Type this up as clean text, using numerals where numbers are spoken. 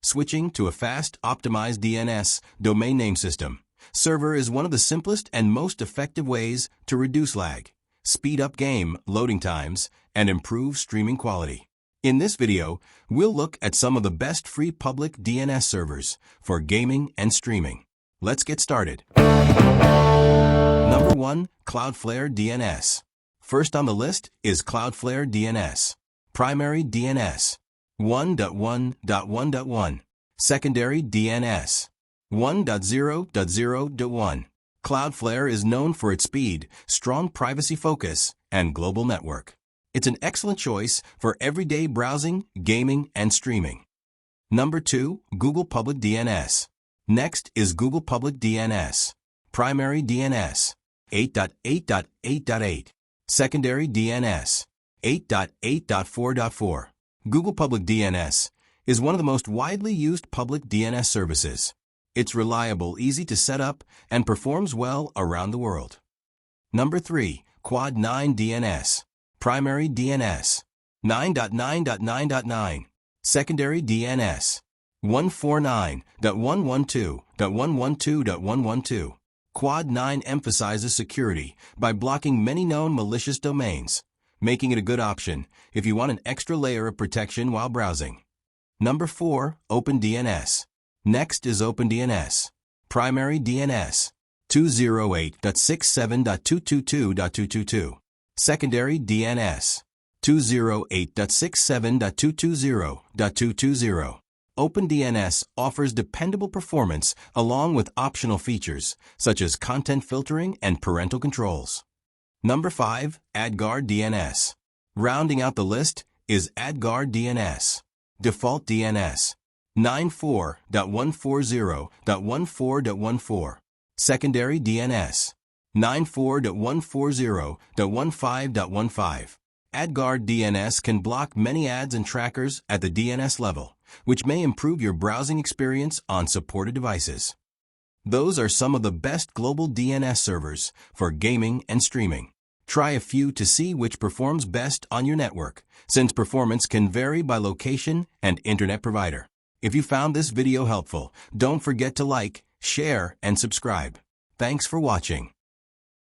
Switching to a fast, optimized DNS domain name system server is one of the simplest and most effective ways to reduce lag, speed up game loading times, and improve streaming quality. In this video, we'll look at some of the best free public DNS servers for gaming and streaming. Let's get started. Number 1. Cloudflare DNS. First on the list is Cloudflare DNS. Primary DNS 1.1.1.1. Secondary DNS 1.0.0.1. Cloudflare is known for its speed, strong privacy focus, and global network. It's an excellent choice for everyday browsing, gaming, and streaming. Number 2. Google Public DNS. Next is Google Public DNS. Primary DNS 8.8.8.8. Secondary DNS 8.8.4.4. Google Public DNS is one of the most widely used public DNS services. It's reliable, easy to set up, and performs well around the world. Number 3. Quad 9 DNS. Primary DNS 9.9.9.9. Secondary DNS 149.112.112.112. Quad 9 emphasizes security by blocking many known malicious domains, making it a good option if you want an extra layer of protection while browsing. Number 4. OpenDNS. Next is OpenDNS. Primary DNS 208.67.222.222. Secondary DNS 208.67.220.220. OpenDNS offers dependable performance along with optional features such as content filtering and parental controls. Number 5. AdGuard DNS. Rounding out the list is AdGuard DNS. Default DNS 94.140.14.14. Secondary DNS 94.140.15.15. AdGuard DNS can block many ads and trackers at the DNS level, which may improve your browsing experience on supported devices. Those are some of the best global DNS servers for gaming and streaming. Try a few to see which performs best on your network, since performance can vary by location and internet provider. If you found this video helpful, don't forget to like, share, and subscribe. Thanks for watching.